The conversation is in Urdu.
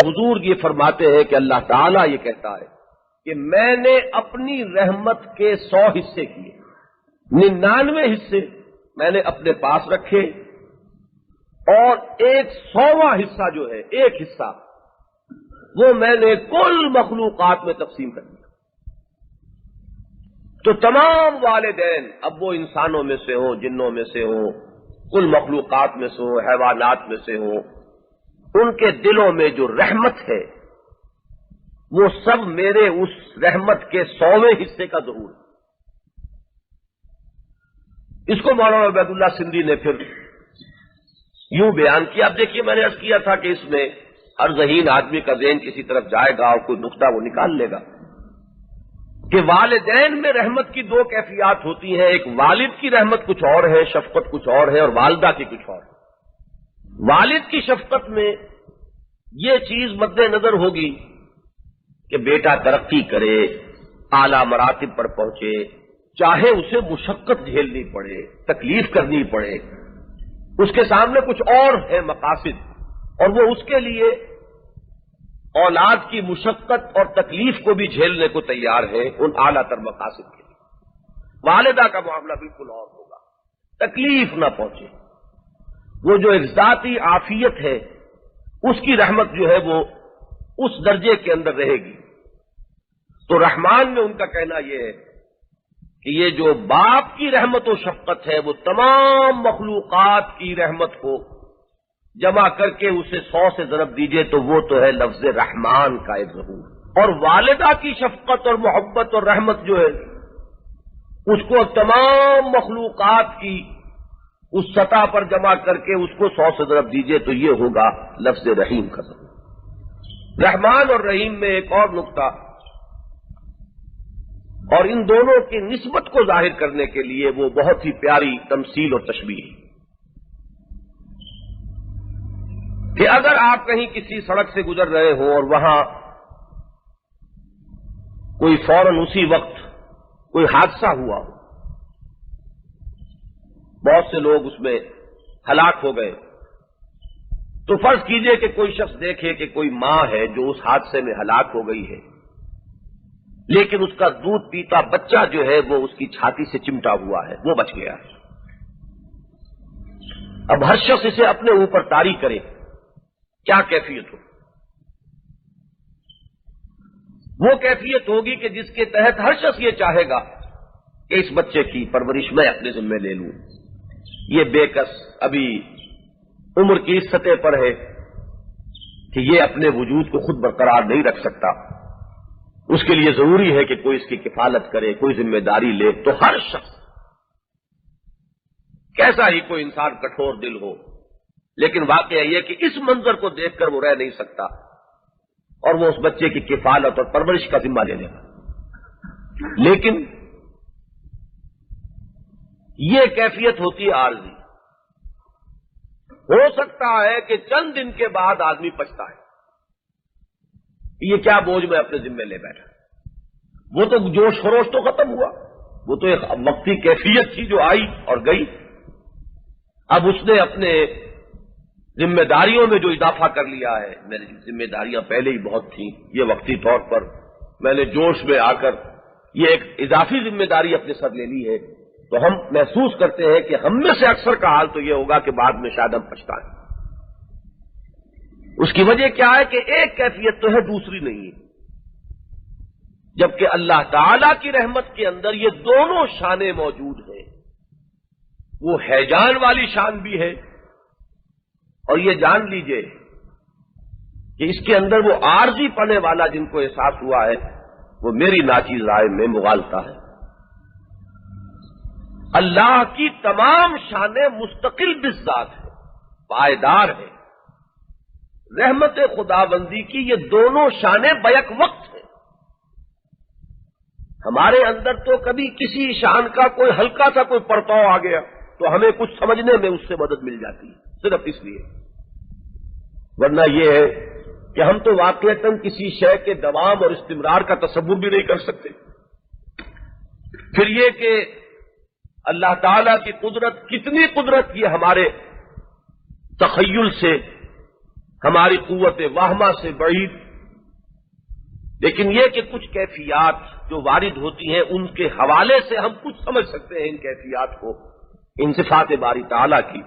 حضور یہ فرماتے ہیں کہ اللہ تعالیٰ یہ کہتا ہے کہ میں نے اپنی رحمت کے 100 حصے کیے، 99 حصے میں نے اپنے پاس رکھے، اور 100واں حصہ جو ہے، ایک حصہ وہ میں نے کل مخلوقات میں تقسیم کر دیا۔ تو تمام والدین، اب وہ انسانوں میں سے ہوں، جنوں میں سے ہوں، کل مخلوقات میں سے ہوں، حیوانات میں سے ہوں، ان کے دلوں میں جو رحمت ہے وہ سب میرے اس رحمت کے 100ویں حصے کا ظہور ہے۔ اس کو مولانا عبید اللہ سندھی نے پھر یوں بیان کیا۔ اب دیکھیے، میں نے عرض کیا تھا کہ اس میں ہر ذہین آدمی کا ذہن کسی طرف جائے گا اور کوئی نقطہ وہ نکال لے گا کہ والدین میں رحمت کی 2 کیفیات ہوتی ہیں، ایک والد کی رحمت کچھ اور ہے، شفقت کچھ اور ہے، اور والدہ کی کچھ اور ہے۔ والد کی شفقت میں یہ چیز مد نظر ہوگی کہ بیٹا ترقی کرے، اعلیٰ مراتب پر پہنچے، چاہے اسے مشقت جھیلنی پڑے، تکلیف کرنی پڑے، اس کے سامنے کچھ اور ہے مقاصد، اور وہ اس کے لیے اولاد کی مشقت اور تکلیف کو بھی جھیلنے کو تیار ہے ان اعلیٰ تر مقاصد کے لیے۔ والدہ کا معاملہ بالکل اور ہوگا، تکلیف نہ پہنچے، وہ جو ایک ذاتی عافیت ہے اس کی رحمت جو ہے وہ اس درجے کے اندر رہے گی۔ تو رحمان میں ان کا کہنا یہ ہے کہ یہ جو باپ کی رحمت و شفقت ہے وہ تمام مخلوقات کی رحمت کو جمع کر کے اسے 100 سے ضرب دیجئے تو وہ تو ہے لفظ رحمان کا ایک ظہور، اور والدہ کی شفقت اور محبت اور رحمت جو ہے اس کو تمام مخلوقات کی اس سطح پر جمع کر کے اس کو 100 سے ضرب دیجئے تو یہ ہوگا لفظ رحیم کا ظہور۔ رحمان اور رحیم میں ایک اور نقطہ، اور ان دونوں کی نسبت کو ظاہر کرنے کے لیے وہ بہت ہی پیاری تمثیل اور تشبیہ ہے کہ اگر آپ کہیں کسی سڑک سے گزر رہے ہوں اور وہاں کوئی فوراً اسی وقت کوئی حادثہ ہوا ہو، بہت سے لوگ اس میں ہلاک ہو گئے، تو فرض کیجئے کہ کوئی شخص دیکھے کہ کوئی ماں ہے جو اس حادثے میں ہلاک ہو گئی ہے، لیکن اس کا دودھ پیتا بچہ جو ہے وہ اس کی چھاتی سے چمٹا ہوا ہے، وہ بچ گیا ہے۔ اب ہر شخص اسے اپنے اوپر طاری کرے، کیا کیفیت ہو؟ وہ کیفیت ہوگی کہ جس کے تحت ہر شخص یہ چاہے گا کہ اس بچے کی پرورش میں اپنے ذمہ لے لوں، یہ بے کس ابھی عمر کی اس سطح پر ہے کہ یہ اپنے وجود کو خود برقرار نہیں رکھ سکتا، اس کے لیے ضروری ہے کہ کوئی اس کی کفالت کرے، کوئی ذمہ داری لے۔ تو ہر شخص، کیسا ہی کوئی انسان کٹھور دل ہو، لیکن واقعہ یہ کہ اس منظر کو دیکھ کر وہ رہ نہیں سکتا اور وہ اس بچے کی کفالت اور پرورش کا ذمہ لے لے گا۔ لیکن یہ کیفیت ہوتی ہے عارضی، ہو سکتا ہے کہ چند دن کے بعد آدمی پچھتا ہے، یہ کیا بوجھ میں اپنے ذمہ لے بیٹھا، وہ تو جوش خروش تو ختم ہوا، وہ تو ایک وقتی کیفیت تھی جو آئی اور گئی۔ اب اس نے اپنے ذمہ داریوں میں جو اضافہ کر لیا ہے، میری ذمہ داریاں پہلے ہی بہت تھیں، یہ وقتی طور پر میں نے جوش میں آ کر یہ ایک اضافی ذمہ داری اپنے سر لے لی ہے، تو ہم محسوس کرتے ہیں کہ ہم میں سے اکثر کا حال تو یہ ہوگا کہ بعد میں شاید ہم پچھتائیں۔ اس کی وجہ کیا ہے کہ ایک کیفیت تو ہے، دوسری نہیں ہے، جبکہ اللہ تعالی کی رحمت کے اندر یہ دونوں شانیں موجود ہیں، وہ ہیجان والی شان بھی ہے، اور یہ جان لیجئے کہ اس کے اندر وہ عارضی پنے والا جن کو احساس ہوا ہے وہ میری ناچیز رائے میں مغالطہ ہے۔ اللہ کی تمام شانیں مستقل بذات ہیں، پائیدار ہیں۔ رحمت خداوندی کی یہ دونوں شانیں بیک وقت ہیں۔ ہمارے اندر تو کبھی کسی شان کا کوئی ہلکا سا کوئی پرتاؤ آ گیا تو ہمیں کچھ سمجھنے میں اس سے مدد مل جاتی ہے، صرف اس لیے، ورنہ یہ ہے کہ ہم تو واقعتاً کسی شے کے دوام اور استمرار کا تصور بھی نہیں کر سکتے۔ پھر یہ کہ اللہ تعالی کی قدرت، کتنی قدرت یہ ہمارے تخیل سے ہماری قوت واہمہ سے بعید، لیکن یہ کہ کچھ کیفیات جو وارد ہوتی ہیں ان کے حوالے سے ہم کچھ سمجھ سکتے ہیں ان کیفیات کو، ان صفات باری تعالیٰ کی۔